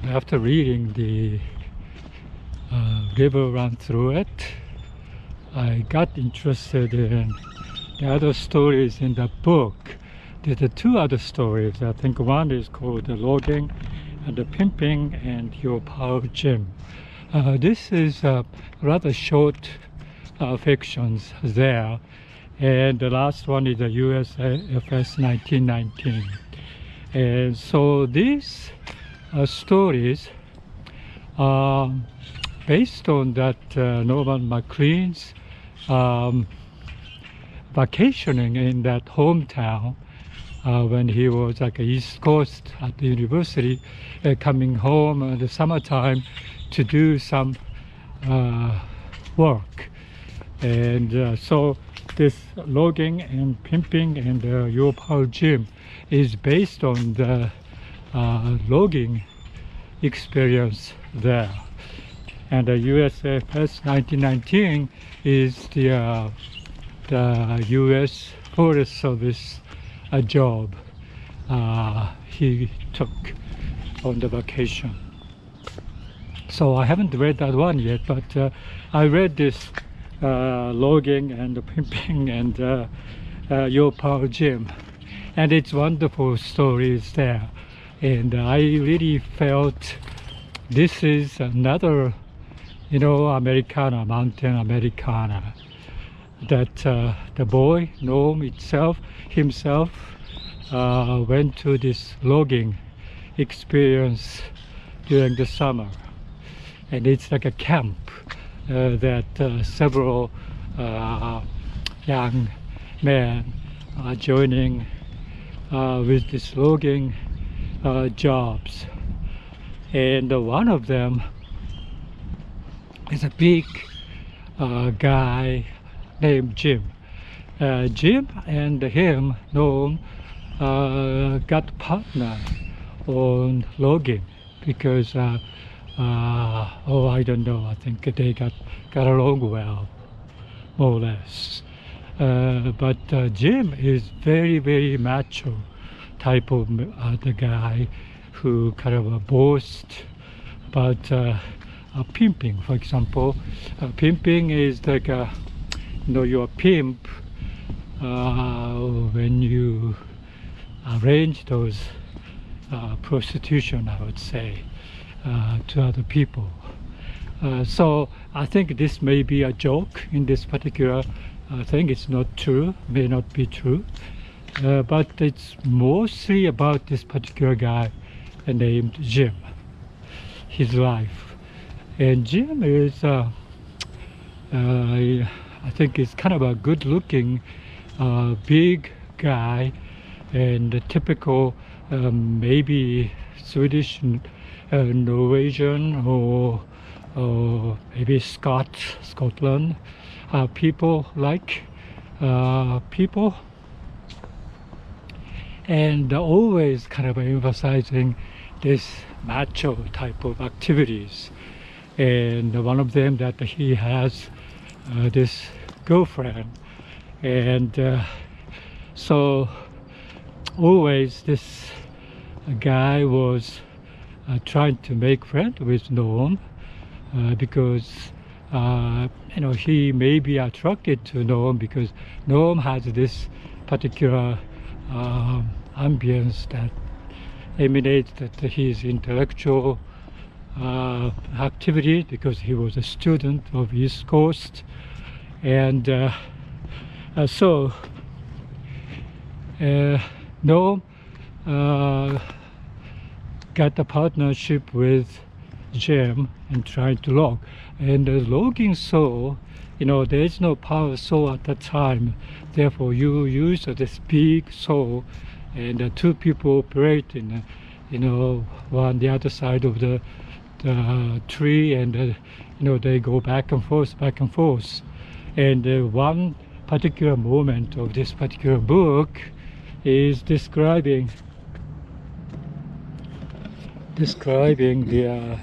after reading the River Run Through It, I got interested in the other stories in the book. There are two other stories. I think one is called The Logging and the Pimping and Your Power Gym. This is rather short fictions there, and the last one is the USFS 1919. And so these stories are based on that Norman Maclean's vacationing in that hometown when he was like East Coast at the university, coming home in the summertime to do some work. And so this Logging and Pimping and Your Power Gym is based on the logging experience there. And the USFS 1919 is the US Forest Service job he took on the vacation. So I haven't read that one yet, but I read this Logging and the Pimping and Your Power Gym, and it's wonderful stories there. And I really felt this is another, Americana, mountain Americana, that the boy, Norm himself, went to this logging experience during the summer. And it's like a camp that several young men are joining with this logging jobs. And one of them is a big guy named Jim. Jim and him, Norm, got partner on logging because I don't know, I think they got along well, more or less. But Jim is very, very macho type of the guy who kind of boasts about pimping. For example, pimping is like you're a pimp when you arrange those prostitution, I would say, to other people. So I think this may be a joke in this particular thing. It's not true, may not be true, but it's mostly about this particular guy named Jim, his life. And Jim is I think he's kind of a good looking big guy, and a typical maybe Swedish, Norwegian, or maybe Scotland people like people, and always kind of emphasizing this macho type of activities. And one of them that he has this girlfriend, and so always this guy was trying to make friends with Norm because he may be attracted to Norm because Norm has this particular ambience that emanates that his intellectual activity, because he was a student of East Coast. And so Norm got a partnership with Jim and tried to log. And the logging saw, there is no power saw at that time. Therefore, you use this big saw, and two people operate in, on the other side of the tree, and they go back and forth. And one particular moment of this particular book is describing the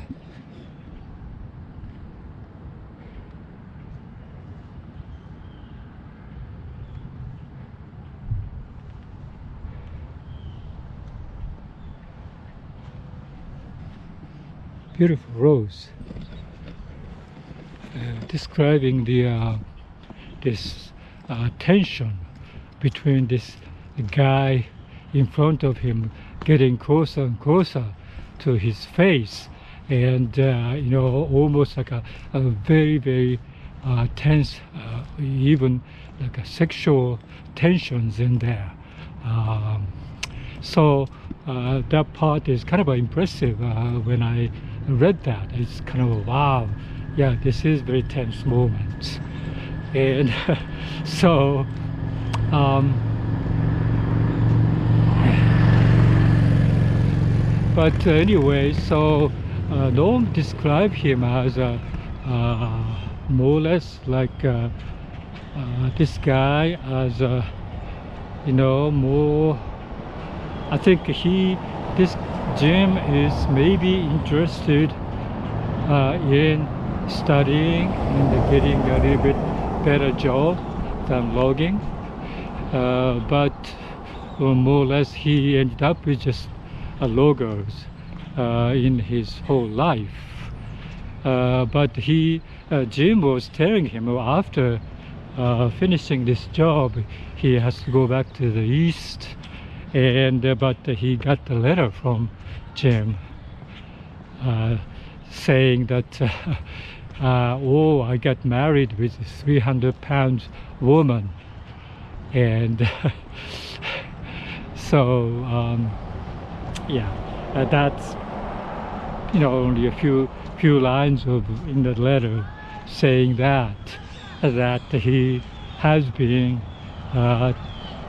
beautiful rose, describing the this tension between this guy in front of him getting closer and closer to his face, and you know, almost like a very very tense, even like a sexual tensions in there. So that part is kind of impressive. When I read that, it's kind of wow, yeah, this is very tense moment. And so but anyway, so Norm described him as more or less like this guy as you know, more, I think this Jim is maybe interested in studying and getting a little bit better job than logging, but more or less he ended up with just loggers in his whole life. But Jim was telling him after finishing this job he has to go back to the east, and but he got a letter from Jim saying that oh, I got married with a 300-pound woman, and so yeah, that's, you know, only a few lines in the letter saying that he has been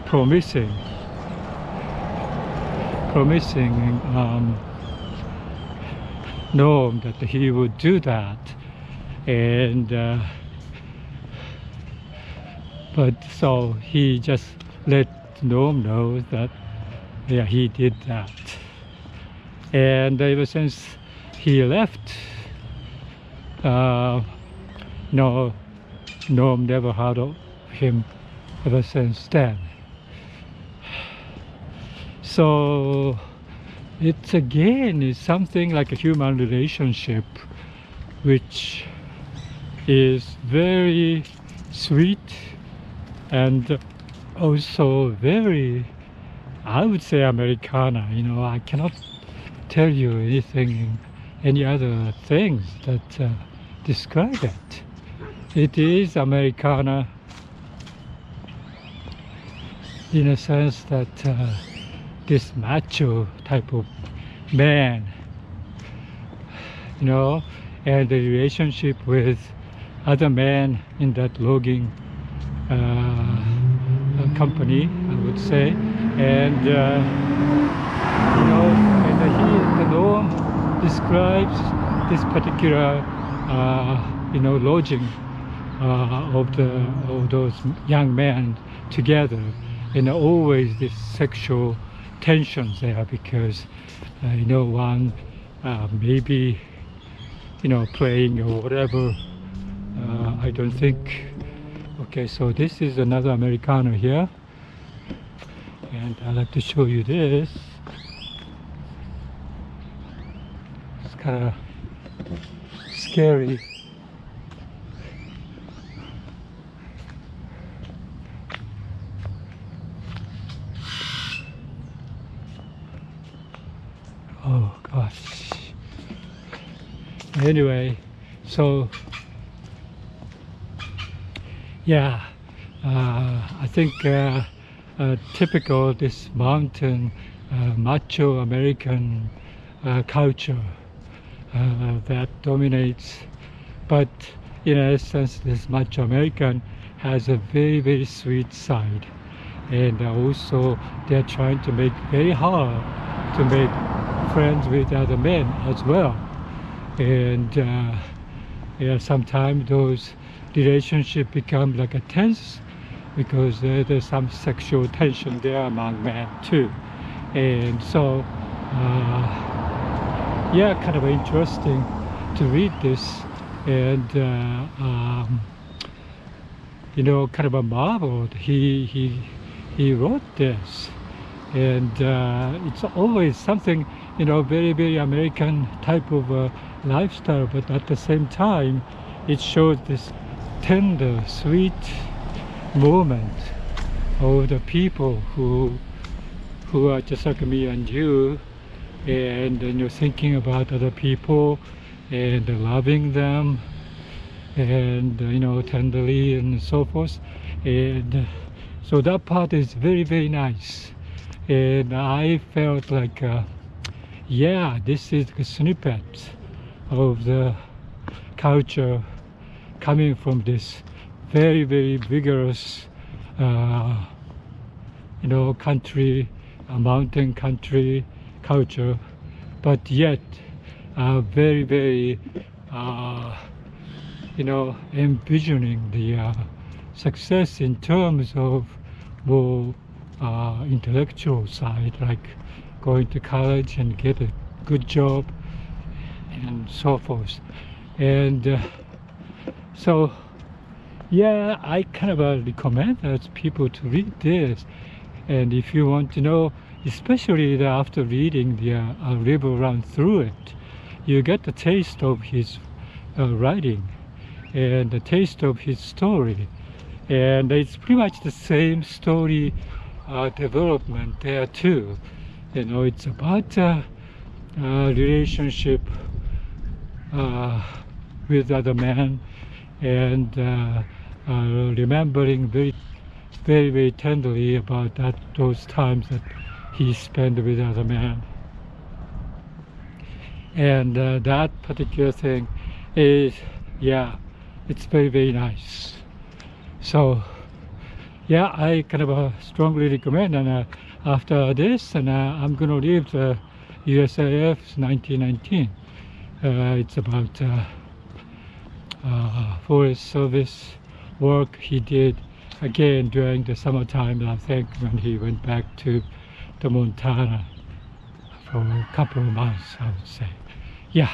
promising Norm that he would do that, and but so he just let Norm know that yeah, he did that. And ever since he left, no, Norm never heard of him ever since then. So it's again is something like a human relationship which is very sweet and also very, I would say, Americana. You know, I cannot tell you any other things that describe it. It is Americana in a sense that this macho type of man, you know, and the relationship with other men in that logging company, I would say, and you know, and the Norm describes this particular you know, lodging of those young men together, and always this sexual tensions there, because you know, one maybe, you know, playing or whatever. I don't think. Okay, so this is another Americano here, and I'd like to show you this. It's kind of scary. Oh gosh. Anyway, so yeah, I think typical this mountain macho American culture that dominates, but in essence this macho American has a very very sweet side, and also they're trying to make very hard to make friends with other men as well, and yeah, sometimes those relationship become like a tense because there's some sexual tension there among men too, and so yeah, kind of interesting to read this, and you know, kind of a marvel he wrote this, and it's always something you know, very, very American type of lifestyle, but at the same time, it shows this tender, sweet moment of the people who are just like me and you, and you know, thinking about other people and loving them, and you know, tenderly and so forth. And so that part is very, very nice, and I felt like yeah, this is a snippet of the culture coming from this very, very vigorous you know, country, a mountain country culture, but yet very, very you know, envisioning the success in terms of more intellectual side, like going to college and get a good job and so forth. And so yeah, I kind of recommend people to read this. And if you want to know, especially after reading the River Run Through It, you get the taste of his writing and the taste of his story. And it's pretty much the same story development there too. You know, it's about relationship with other men, and remembering very, very, very tenderly about those times that he spent with other men. And that particular thing is, yeah, it's very, very nice. So yeah, I kind of strongly recommend. And after this, and I'm going to read the USAF 1919. It's about Forest Service work he did again during the summertime, I think, when he went back to the Montana for a couple of months, I would say. Yeah.